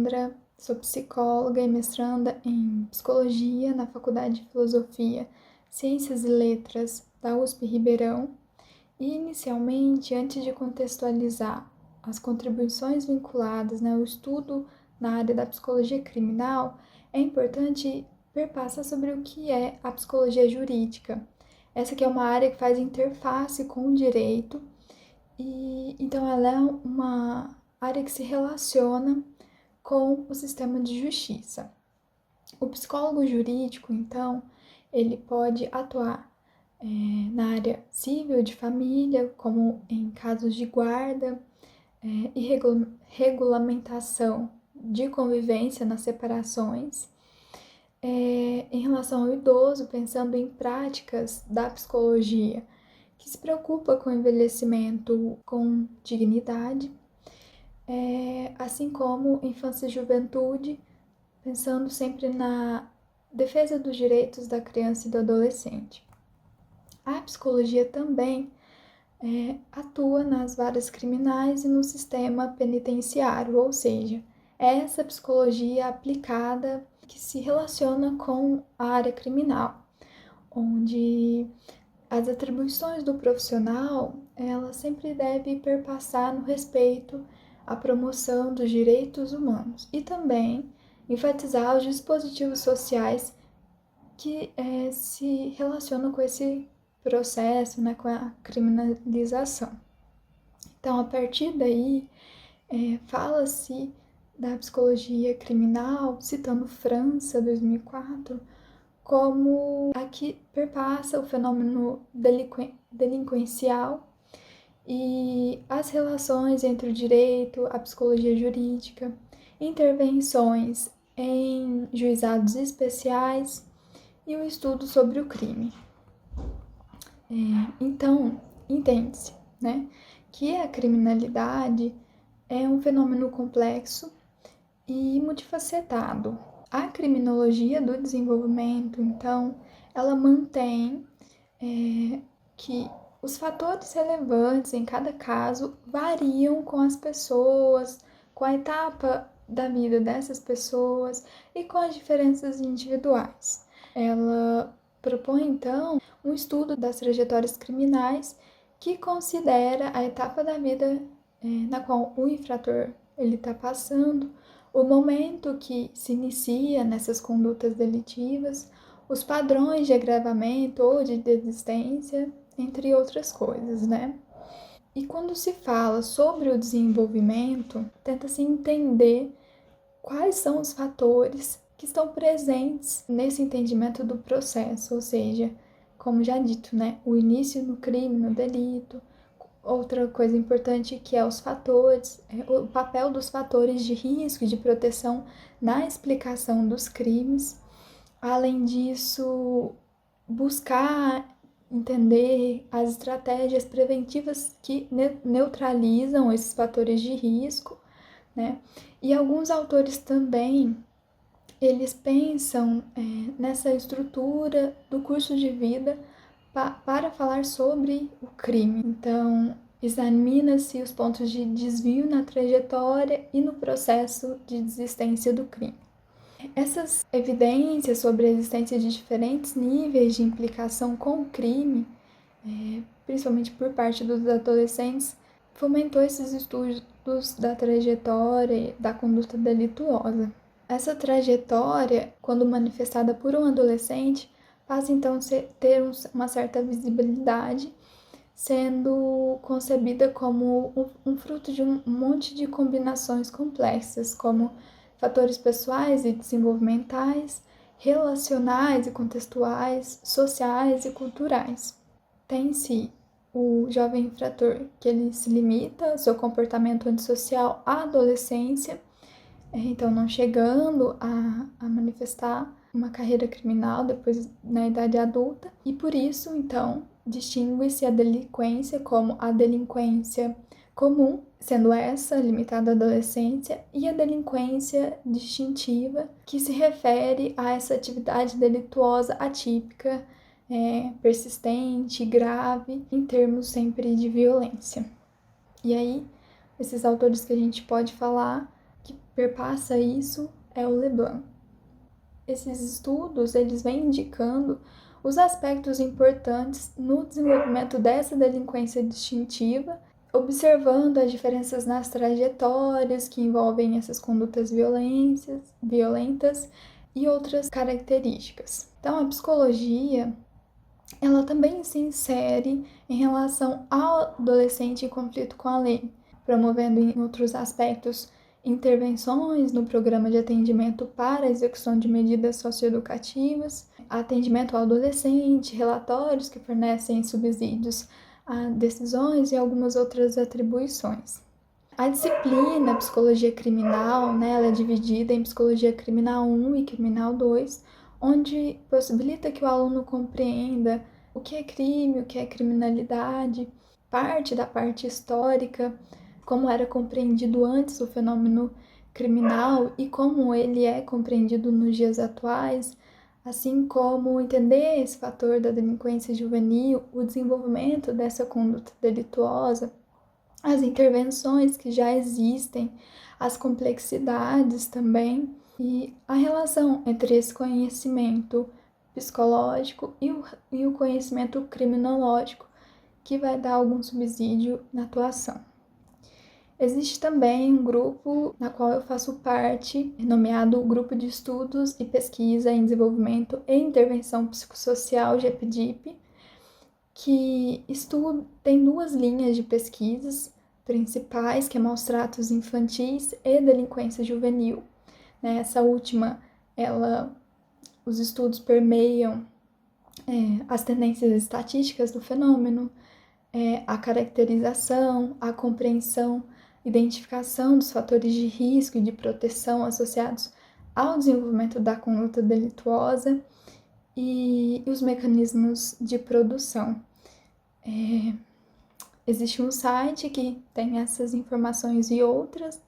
Alessandra, sou psicóloga e mestranda em Psicologia na Faculdade de Filosofia, Ciências e Letras da USP Ribeirão. E, inicialmente, antes de contextualizar as contribuições vinculadas ao estudo na área da psicologia criminal, é importante perpassar sobre o que é a psicologia jurídica. Essa que é uma área que faz interface com o direito e então ela é uma área que se relaciona com o sistema de justiça. O psicólogo jurídico, então, ele pode atuar na área civil de família, como em casos de guarda e regulamentação de convivência nas separações. Em relação ao idoso, pensando em práticas da psicologia que se preocupa com o envelhecimento com dignidade, assim como infância e juventude, pensando sempre na defesa dos direitos da criança e do adolescente. A psicologia também atua nas varas criminais e no sistema penitenciário, ou seja, essa psicologia aplicada que se relaciona com a área criminal, onde as atribuições do profissional, ela sempre deve perpassar no respeito à promoção dos direitos humanos e também enfatizar os dispositivos sociais que se relacionam com esse processo, né, com a criminalização. Então, a partir daí, fala-se da psicologia criminal, citando França, 2004, como a que perpassa o fenômeno delinquencial e as relações entre o direito, a psicologia jurídica, intervenções em juizados especiais e o estudo sobre o crime. Então, entende-se, né, que a criminalidade é um fenômeno complexo e multifacetado. A criminologia do desenvolvimento, então, ela mantém que os fatores relevantes em cada caso variam com as pessoas, com a etapa da vida dessas pessoas e com as diferenças individuais. Ela propõe, então, um estudo das trajetórias criminais que considera a etapa da vida na qual o infrator está passando, o momento que se inicia nessas condutas delitivas, os padrões de agravamento ou de desistência, entre outras coisas, né? E quando se fala sobre o desenvolvimento, tenta-se entender quais são os fatores que estão presentes nesse entendimento do processo, ou seja, como já dito, né, o início no crime, no delito. Outra coisa importante que é os fatores, o papel dos fatores de risco e de proteção na explicação dos crimes. Além disso, buscar entender as estratégias preventivas que neutralizam esses fatores de risco, né? E alguns autores também, eles pensam nessa estrutura do curso de vida para falar sobre o crime. Então, examina-se os pontos de desvio na trajetória e no processo de desistência do crime. Essas evidências sobre a existência de diferentes níveis de implicação com o crime, principalmente por parte dos adolescentes, fomentou esses estudos da trajetória e da conduta delituosa. Essa trajetória, quando manifestada por um adolescente, passa então a ter uma certa visibilidade, sendo concebida como um fruto de um monte de combinações complexas, como fatores pessoais e desenvolvimentais, relacionais e contextuais, sociais e culturais. Tem-se o jovem infrator, que ele se limita seu comportamento antissocial à adolescência, então não chegando a manifestar uma carreira criminal depois na idade adulta, e por isso, então, distingue-se a delinquência como a delinquência comum, sendo essa limitada à adolescência, e a delinquência distintiva, que se refere a essa atividade delituosa atípica, persistente, grave, em termos sempre de violência. E aí, esses autores que a gente pode falar, que perpassa isso é o Leblanc. Esses estudos, eles vêm indicando os aspectos importantes no desenvolvimento dessa delinquência distintiva, observando as diferenças nas trajetórias que envolvem essas condutas violentas e outras características. Então, a psicologia, ela também se insere em relação ao adolescente em conflito com a lei, promovendo em outros aspectos intervenções no programa de atendimento para a execução de medidas socioeducativas, atendimento ao adolescente, relatórios que fornecem subsídios a decisões e algumas outras atribuições. A disciplina Psicologia Criminal, né, ela é dividida em Psicologia Criminal 1 e Criminal 2, onde possibilita que o aluno compreenda o que é crime, o que é criminalidade, parte da parte histórica, como era compreendido antes o fenômeno criminal e como ele é compreendido nos dias atuais, assim como entender esse fator da delinquência juvenil, o desenvolvimento dessa conduta delituosa, as intervenções que já existem, as complexidades também e a relação entre esse conhecimento psicológico e o conhecimento criminológico, que vai dar algum subsídio na atuação. Existe também um grupo na qual eu faço parte, nomeado Grupo de Estudos e Pesquisa em Desenvolvimento e Intervenção Psicossocial, GEPDIP, que tem 2 linhas de pesquisas principais, que é maus tratos infantis e delinquência juvenil. Essa última, os estudos permeiam as tendências estatísticas do fenômeno, a caracterização, a compreensão, identificação dos fatores de risco e de proteção associados ao desenvolvimento da conduta delituosa e os mecanismos de produção. Existe um site que tem essas informações e outras,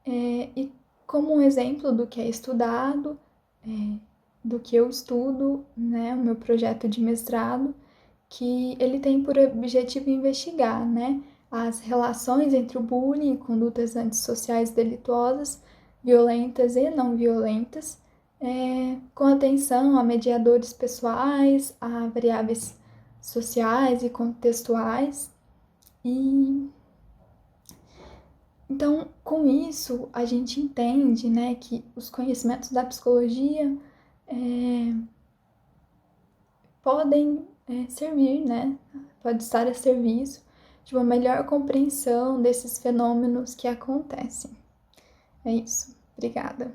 e como um exemplo do que é estudado, do que eu estudo, né, o meu projeto de mestrado, que ele tem por objetivo investigar, né, as relações entre o bullying e condutas antissociais delituosas, violentas e não violentas, com atenção a mediadores pessoais, a variáveis sociais e contextuais. E então, com isso, a gente entende, né, que os conhecimentos da psicologia podem servir, né, pode estar a serviço de uma melhor compreensão desses fenômenos que acontecem. É isso. Obrigada.